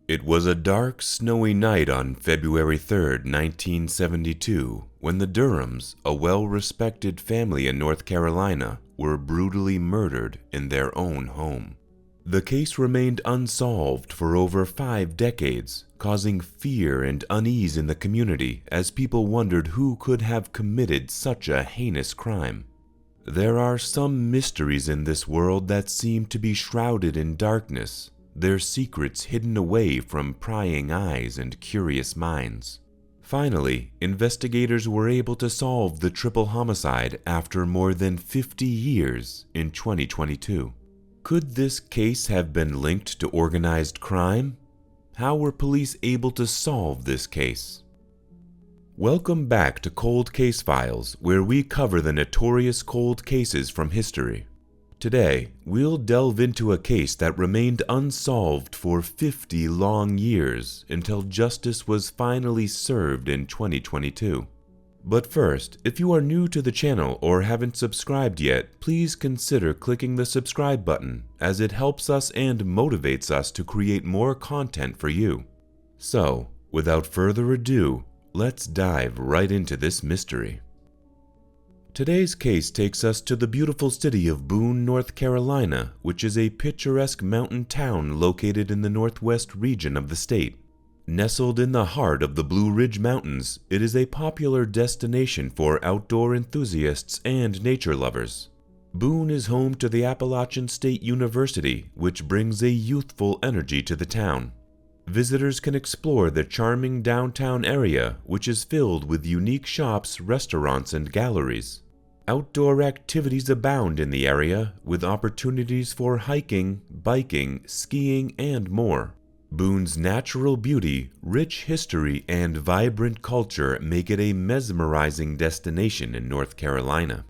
It was a dark, snowy night on February 3rd, 1972, when the Durhams, a well-respected family in North Carolina, were brutally murdered in their own home. The case remained unsolved for over 5 decades, causing fear and unease in the community as people wondered who could have committed such a heinous crime. There are some mysteries in this world that seem to be shrouded in darkness, their secrets hidden away from prying eyes and curious minds. Finally, investigators were able to solve the triple homicide after more than 50 years in 2022. Could this case have been linked to organized crime? How were police able to solve this case? Welcome back to Cold Case Files, where we cover the notorious cold cases from history. Today, we'll delve into a case that remained unsolved for 50 long years until justice was finally served in 2022. But first, if you are new to the channel or haven't subscribed yet, please consider clicking the subscribe button, as it helps us and motivates us to create more content for you. So, without further ado, let's dive right into this mystery. Today's case takes us to the beautiful city of Boone, North Carolina, which is a picturesque mountain town located in the northwest region of the state. Nestled in the heart of the Blue Ridge Mountains, it is a popular destination for outdoor enthusiasts and nature lovers. Boone is home to the Appalachian State University, which brings a youthful energy to the town. Visitors can explore the charming downtown area, which is filled with unique shops, restaurants, and galleries. Outdoor activities abound in the area, with opportunities for hiking, biking, skiing, and more. Boone's natural beauty, rich history, and vibrant culture make it a mesmerizing destination in North Carolina.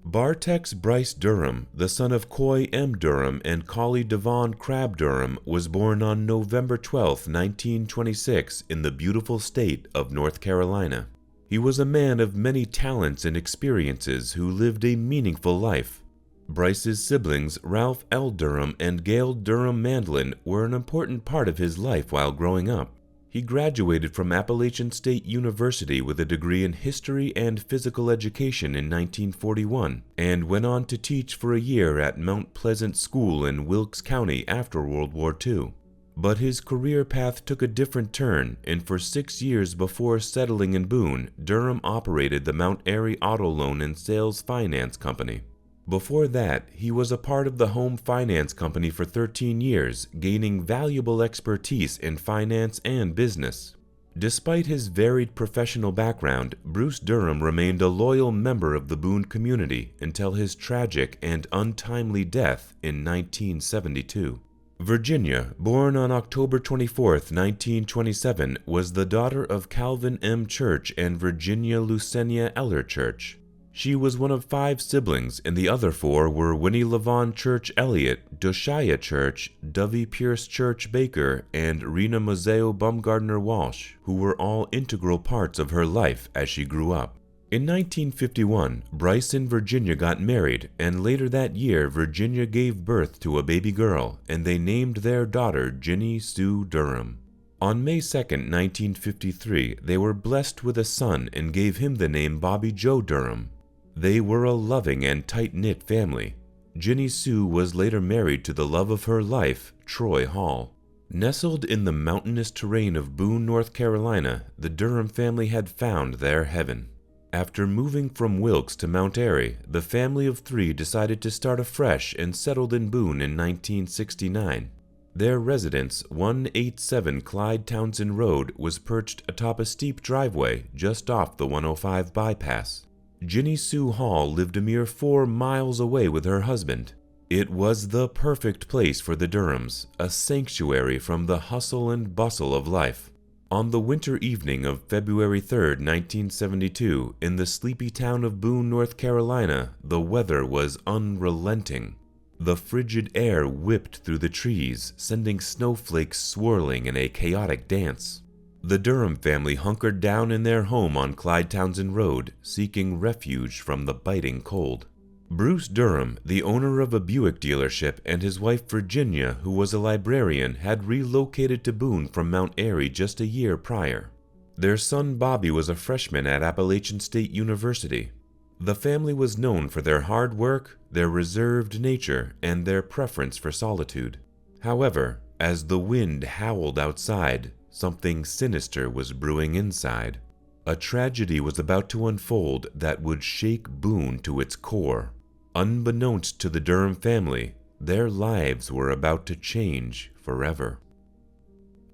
Bartex Bryce Durham, the son of Coy M. Durham and Collie Devon Crabb Durham, was born on November 12, 1926, in the beautiful state of North Carolina. He was a man of many talents and experiences who lived a meaningful life. Bryce's siblings, Ralph L. Durham and Gail Durham Mandlin, were an important part of his life while growing up. He graduated from Appalachian State University with a degree in history and physical education in 1941, and went on to teach for a year at Mount Pleasant School in Wilkes County after World War II. But his career path took a different turn, and for 6 years before settling in Boone, Durham operated the Mount Airy Auto Loan and Sales Finance Company. Before that, he was a part of the Home Finance Company for 13 years, gaining valuable expertise in finance and business. Despite his varied professional background, Bruce Durham remained a loyal member of the Boone community until his tragic and untimely death in 1972. Virginia, born on October 24, 1927, was the daughter of Calvin M. Church and Virginia Lucenia Eller Church. She was one of 5 siblings, and the other 4 were Winnie Lavon Church Elliott, Doshia Church, Dovey Pierce Church Baker, and Rena Moseo Bumgardner Walsh, who were all integral parts of her life as she grew up. In 1951, Bryce and Virginia got married, and later that year Virginia gave birth to a baby girl, and they named their daughter Ginny Sue Durham. On May 2, 1953, they were blessed with a son and gave him the name Bobby Joe Durham. They were a loving and tight-knit family. Ginny Sue was later married to the love of her life, Troy Hall. Nestled in the mountainous terrain of Boone, North Carolina, the Durham family had found their heaven. After moving from Wilkes to Mount Airy, the family of 3 decided to start afresh and settled in Boone in 1969. Their residence, 187 Clyde Townsend Road, was perched atop a steep driveway just off the 105 bypass. Ginny Sue Hall lived a mere 4 miles away with her husband. It was the perfect place for the Durhams, a sanctuary from the hustle and bustle of life. On the winter evening of February 3, 1972, in the sleepy town of Boone, North Carolina, the weather was unrelenting. The frigid air whipped through the trees, sending snowflakes swirling in a chaotic dance. The Durham family hunkered down in their home on Clyde Townsend Road, seeking refuge from the biting cold. Bruce Durham, the owner of a Buick dealership, and his wife Virginia, who was a librarian, had relocated to Boone from Mount Airy just a year prior. Their son Bobby was a freshman at Appalachian State University. The family was known for their hard work, their reserved nature, and their preference for solitude. However, as the wind howled outside, something sinister was brewing inside. A tragedy was about to unfold that would shake Boone to its core. Unbeknownst to the Durham family, their lives were about to change forever.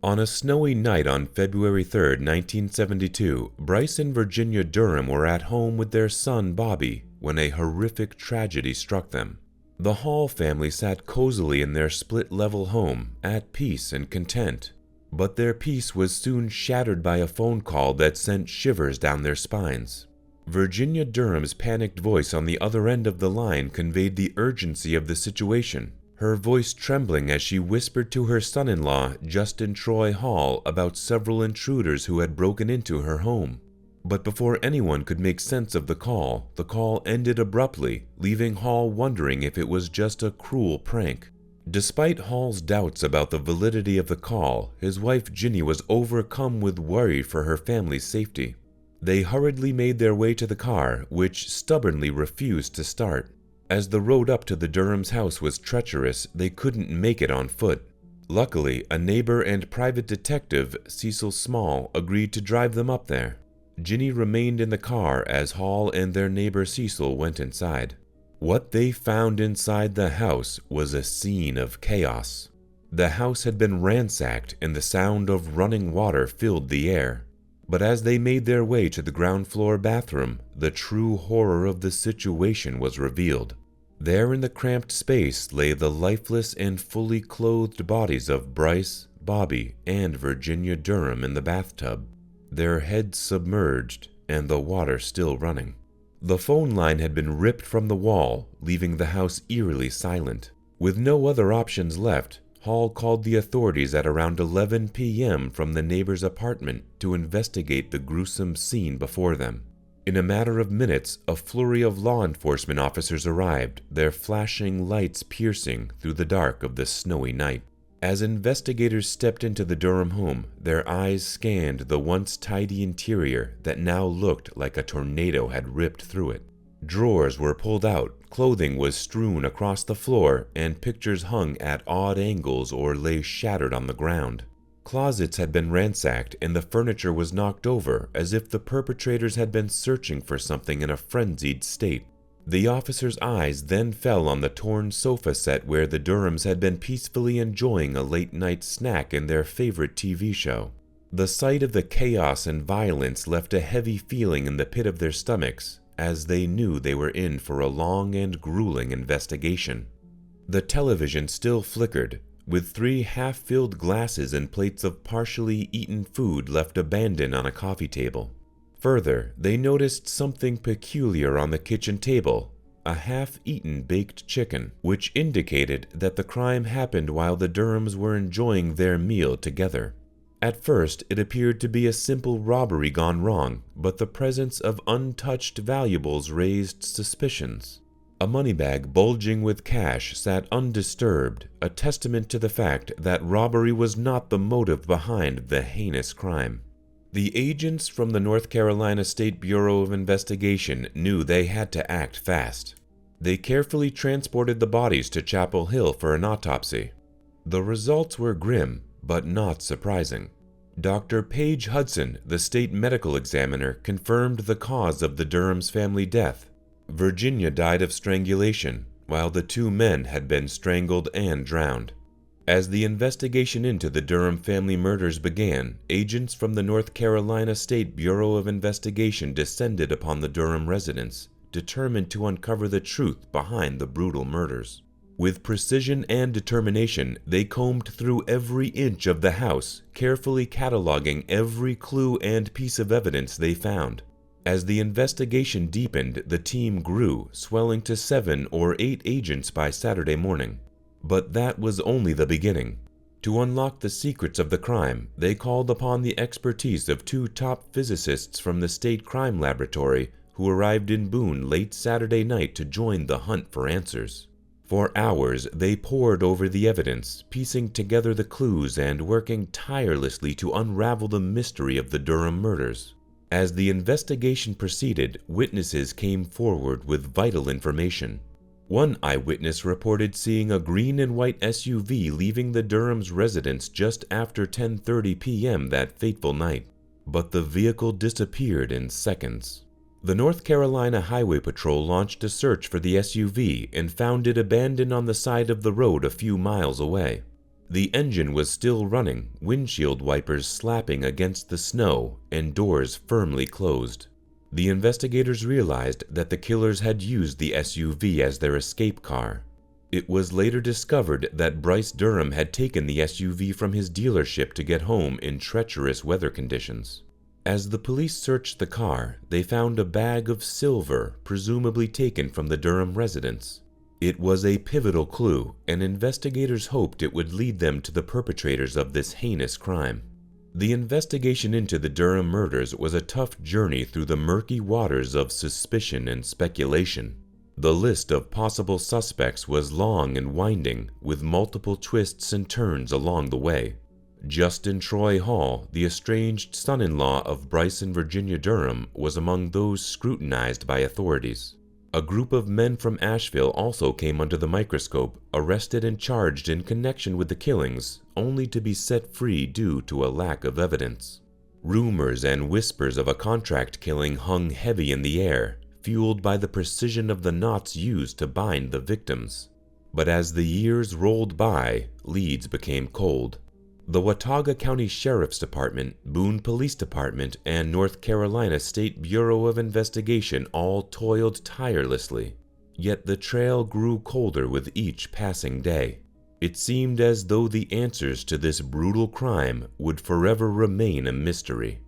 On a snowy night on February 3, 1972, Bryce and Virginia Durham were at home with their son Bobby when a horrific tragedy struck them. The Hall family sat cozily in their split-level home, at peace and content. But their peace was soon shattered by a phone call that sent shivers down their spines. Virginia Durham's panicked voice on the other end of the line conveyed the urgency of the situation, her voice trembling as she whispered to her son-in-law, Justin Troy Hall, about several intruders who had broken into her home. But before anyone could make sense of the call ended abruptly, leaving Hall wondering if it was just a cruel prank. Despite Hall's doubts about the validity of the call, his wife Ginny was overcome with worry for her family's safety. They hurriedly made their way to the car, which stubbornly refused to start. As the road up to the Durham's house was treacherous, they couldn't make it on foot. Luckily, a neighbor and private detective, Cecil Small, agreed to drive them up there. Ginny remained in the car as Hall and their neighbor Cecil went inside. What they found inside the house was a scene of chaos. The house had been ransacked and the sound of running water filled the air. But as they made their way to the ground floor bathroom, the true horror of the situation was revealed. There in the cramped space lay the lifeless and fully clothed bodies of Bryce, Bobby, and Virginia Durham in the bathtub, their heads submerged and the water still running. The phone line had been ripped from the wall, leaving the house eerily silent. With no other options left, Hall called the authorities at around 11 p.m. from the neighbor's apartment to investigate the gruesome scene before them. In a matter of minutes, a flurry of law enforcement officers arrived, their flashing lights piercing through the dark of the snowy night. As investigators stepped into the Durham home, their eyes scanned the once tidy interior that now looked like a tornado had ripped through it. Drawers were pulled out, clothing was strewn across the floor, and pictures hung at odd angles or lay shattered on the ground. Closets had been ransacked and the furniture was knocked over as if the perpetrators had been searching for something in a frenzied state. The officer's eyes then fell on the torn sofa set where the Durhams had been peacefully enjoying a late-night snack and their favorite TV show. The sight of the chaos and violence left a heavy feeling in the pit of their stomachs, as they knew they were in for a long and grueling investigation. The television still flickered, with 3 half-filled glasses and plates of partially eaten food left abandoned on a coffee table. Further, they noticed something peculiar on the kitchen table, a half-eaten baked chicken, which indicated that the crime happened while the Durhams were enjoying their meal together. At first, it appeared to be a simple robbery gone wrong, but the presence of untouched valuables raised suspicions. A money bag bulging with cash sat undisturbed, a testament to the fact that robbery was not the motive behind the heinous crime. The agents from the North Carolina State Bureau of Investigation knew they had to act fast. They carefully transported the bodies to Chapel Hill for an autopsy. The results were grim, but not surprising. Dr. Paige Hudson, the state medical examiner, confirmed the cause of the Durham's family death. Virginia died of strangulation, while the 2 men had been strangled and drowned. As the investigation into the Durham family murders began, agents from the North Carolina State Bureau of Investigation descended upon the Durham residence, determined to uncover the truth behind the brutal murders. With precision and determination, they combed through every inch of the house, carefully cataloging every clue and piece of evidence they found. As the investigation deepened, the team grew, swelling to 7 or 8 agents by Saturday morning. But that was only the beginning. To unlock the secrets of the crime, they called upon the expertise of 2 top physicists from the State Crime Laboratory who arrived in Boone late Saturday night to join the hunt for answers. For hours, they pored over the evidence, piecing together the clues and working tirelessly to unravel the mystery of the Durham murders. As the investigation proceeded, witnesses came forward with vital information. One eyewitness reported seeing a green and white SUV leaving the Durham's residence just after 10:30 p.m. that fateful night, but the vehicle disappeared in seconds. The North Carolina Highway Patrol launched a search for the SUV and found it abandoned on the side of the road a few miles away. The engine was still running, windshield wipers slapping against the snow, and doors firmly closed. The investigators realized that the killers had used the SUV as their escape car. It was later discovered that Bryce Durham had taken the SUV from his dealership to get home in treacherous weather conditions. As the police searched the car, they found a bag of silver, presumably taken from the Durham residence. It was a pivotal clue, and investigators hoped it would lead them to the perpetrators of this heinous crime. The investigation into the Durham murders was a tough journey through the murky waters of suspicion and speculation. The list of possible suspects was long and winding, with multiple twists and turns along the way. Justin Troy Hall, the estranged son-in-law of Bryce and Virginia Durham, was among those scrutinized by authorities. A group of men from Asheville also came under the microscope, arrested and charged in connection with the killings, only to be set free due to a lack of evidence. Rumors and whispers of a contract killing hung heavy in the air, fueled by the precision of the knots used to bind the victims. But as the years rolled by, leads became cold. The Watauga County Sheriff's Department, Boone Police Department, and North Carolina State Bureau of Investigation all toiled tirelessly. Yet the trail grew colder with each passing day. It seemed as though the answers to this brutal crime would forever remain a mystery.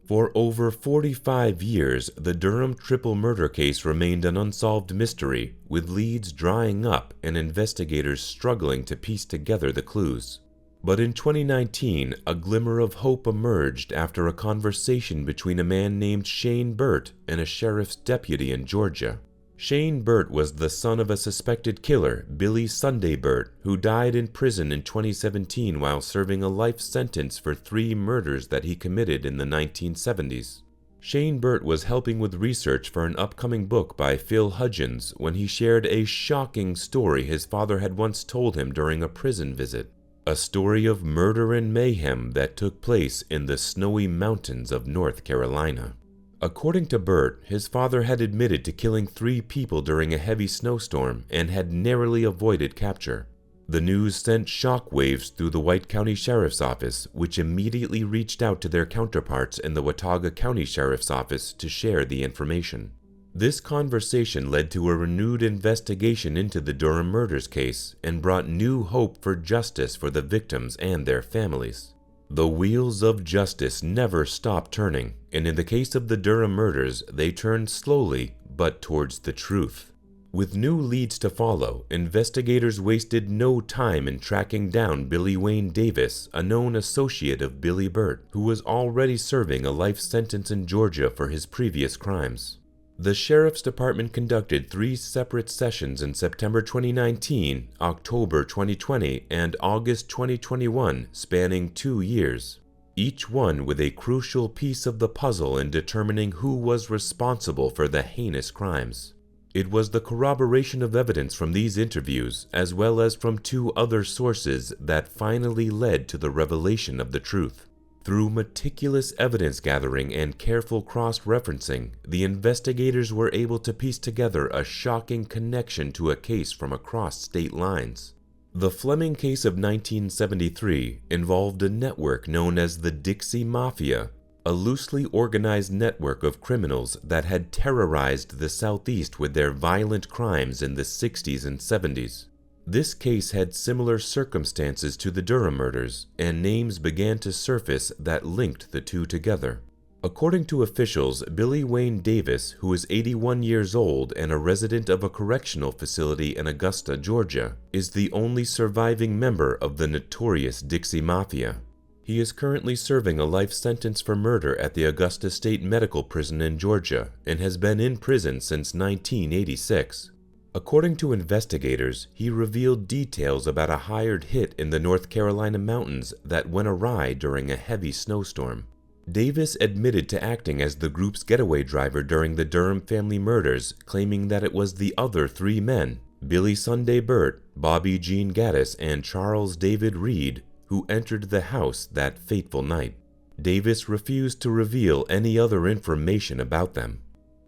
For over 45 years, the Durham triple murder case remained an unsolved mystery, with leads drying up and investigators struggling to piece together the clues. But in 2019, a glimmer of hope emerged after a conversation between a man named Shane Burt and a sheriff's deputy in Georgia. Shane Burt was the son of a suspected killer, Billy Sunday Burt, who died in prison in 2017 while serving a life sentence for 3 murders that he committed in the 1970s. Shane Burt was helping with research for an upcoming book by Phil Hudgens when he shared a shocking story his father had once told him during a prison visit. A story of murder and mayhem that took place in the snowy mountains of North Carolina. According to Burt, his father had admitted to killing 3 people during a heavy snowstorm and had narrowly avoided capture. The news sent shockwaves through the White County Sheriff's Office, which immediately reached out to their counterparts in the Watauga County Sheriff's Office to share the information. This conversation led to a renewed investigation into the Durham murders case and brought new hope for justice for the victims and their families. The wheels of justice never stopped turning, and in the case of the Durham murders, they turned slowly but towards the truth. With new leads to follow, investigators wasted no time in tracking down Billy Wayne Davis, a known associate of Billy Burt, who was already serving a life sentence in Georgia for his previous crimes. The Sheriff's Department conducted 3 separate sessions in September 2019, October 2020, and August 2021, spanning 2 years, each one with a crucial piece of the puzzle in determining who was responsible for the heinous crimes. It was the corroboration of evidence from these interviews, as well as from 2 other sources, that finally led to the revelation of the truth. Through meticulous evidence gathering and careful cross-referencing, the investigators were able to piece together a shocking connection to a case from across state lines. The Fleming case of 1973 involved a network known as the Dixie Mafia, a loosely organized network of criminals that had terrorized the Southeast with their violent crimes in the 60s and 70s. This case had similar circumstances to the Durham murders, and names began to surface that linked the 2 together. According to officials, Billy Wayne Davis, who is 81 years old and a resident of a correctional facility in Augusta, Georgia, is the only surviving member of the notorious Dixie Mafia. He is currently serving a life sentence for murder at the Augusta State Medical Prison in Georgia and has been in prison since 1986. According to investigators, he revealed details about a hired hit in the North Carolina mountains that went awry during a heavy snowstorm. Davis admitted to acting as the group's getaway driver during the Durham family murders, claiming that it was the other three men, Billy Sunday Burt, Bobby Jean Gaddis, and Charles David Reed, who entered the house that fateful night. Davis refused to reveal any other information about them.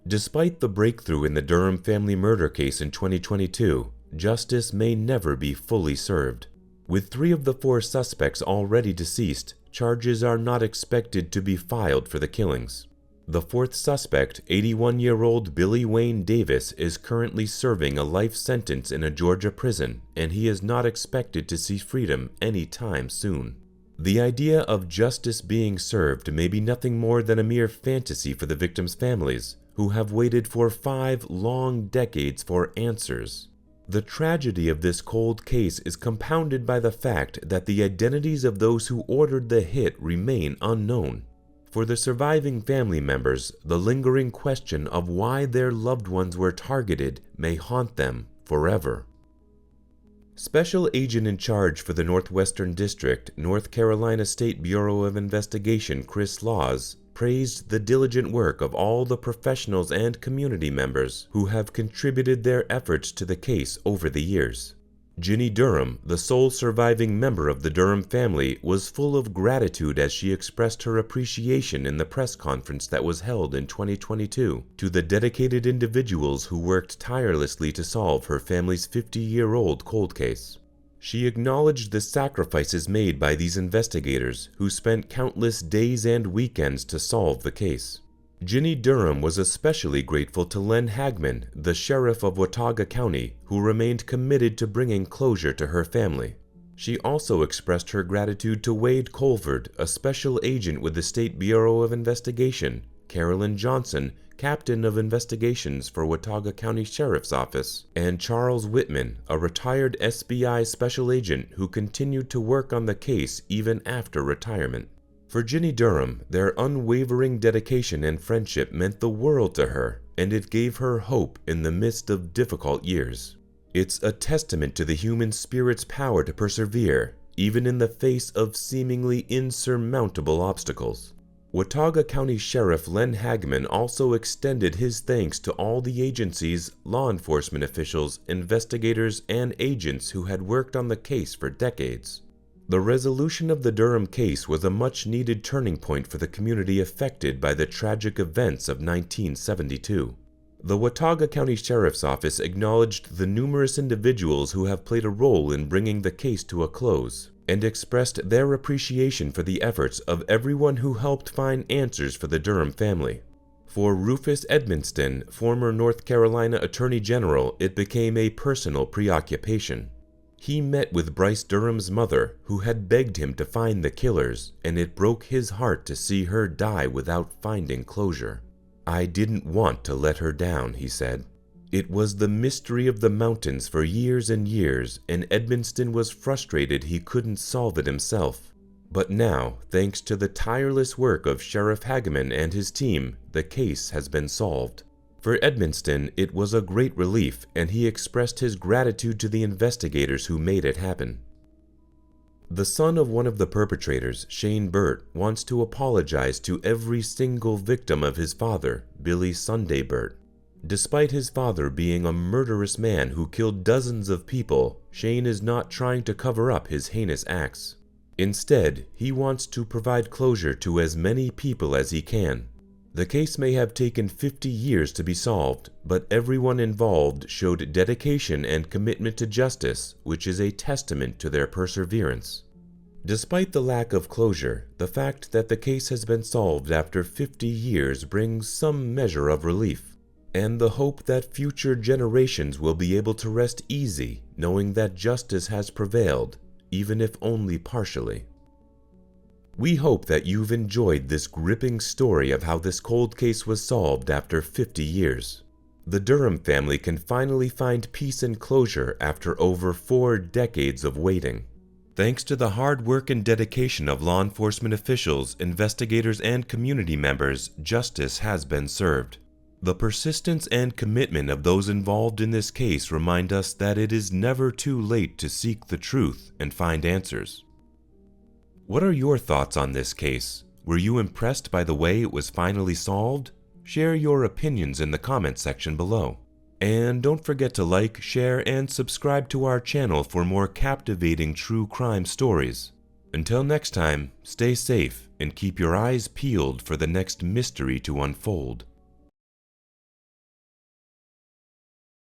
Despite the breakthrough in the Durham family murder case in 2022, justice may never be fully served. With 3 of the 4 suspects already deceased, charges are not expected to be filed for the killings. The 4th suspect, 81-year-old Billy Wayne Davis, is currently serving a life sentence in a Georgia prison, and he is not expected to see freedom anytime soon. The idea of justice being served may be nothing more than a mere fantasy for the victims' families, who have waited for 5 long decades for answers. The tragedy of this cold case is compounded by the fact that the identities of those who ordered the hit remain unknown. For the surviving family members, the lingering question of why their loved ones were targeted may haunt them forever. Special Agent in charge for the Northwestern District, North Carolina State Bureau of Investigation Chris Laws, praised the diligent work of all the professionals and community members who have contributed their efforts to the case over the years. Ginny Durham, the sole surviving member of the Durham family, was full of gratitude as she expressed her appreciation in the press conference that was held in 2022 to the dedicated individuals who worked tirelessly to solve her family's 50-year-old cold case. She acknowledged the sacrifices made by these investigators who spent countless days and weekends to solve the case. Ginny Durham was especially grateful to Len Hagman, the sheriff of Watauga County, who remained committed to bringing closure to her family. She also expressed her gratitude to Wade Colford, a special agent with the State Bureau of Investigation, Carolyn Johnson, captain of investigations for Watauga County Sheriff's Office, and Charles Whitman, a retired SBI special agent who continued to work on the case even after retirement. For Ginny Durham, their unwavering dedication and friendship meant the world to her, and it gave her hope in the midst of difficult years. It's a testament to the human spirit's power to persevere, even in the face of seemingly insurmountable obstacles. Watauga County Sheriff Len Hagman also extended his thanks to all the agencies, law enforcement officials, investigators, and agents who had worked on the case for decades. The resolution of the Durham case was a much-needed turning point for the community affected by the tragic events of 1972. The Watauga County Sheriff's Office acknowledged the numerous individuals who have played a role in bringing the case to a close, and expressed their appreciation for the efforts of everyone who helped find answers for the Durham family. For Rufus Edmonston, former North Carolina Attorney General, it became a personal preoccupation. He met with Bryce Durham's mother, who had begged him to find the killers, and it broke his heart to see her die without finding closure. "I didn't want to let her down," he said. "It was the mystery of the mountains for years and years, and Edmonston was frustrated he couldn't solve it himself. But now, thanks to the tireless work of Sheriff Hagman and his team, the case has been solved." For Edmonston, it was a great relief, and he expressed his gratitude to the investigators who made it happen. The son of one of the perpetrators, Shane Burt, wants to apologize to every single victim of his father, Billy Sunday Burt. Despite his father being a murderous man who killed dozens of people, Shane is not trying to cover up his heinous acts. Instead, he wants to provide closure to as many people as he can. The case may have taken 50 years to be solved, but everyone involved showed dedication and commitment to justice, which is a testament to their perseverance. Despite the lack of closure, the fact that the case has been solved after 50 years brings some measure of relief, and the hope that future generations will be able to rest easy knowing that justice has prevailed, even if only partially. We hope that you've enjoyed this gripping story of how this cold case was solved after 50 years. The Durham family can finally find peace and closure after over 4 decades of waiting. Thanks to the hard work and dedication of law enforcement officials, investigators, and community members, justice has been served. The persistence and commitment of those involved in this case remind us that it is never too late to seek the truth and find answers. What are your thoughts on this case? Were you impressed by the way it was finally solved? Share your opinions in the comments section below. And don't forget to like, share, and subscribe to our channel for more captivating true crime stories. Until next time, stay safe and keep your eyes peeled for the next mystery to unfold.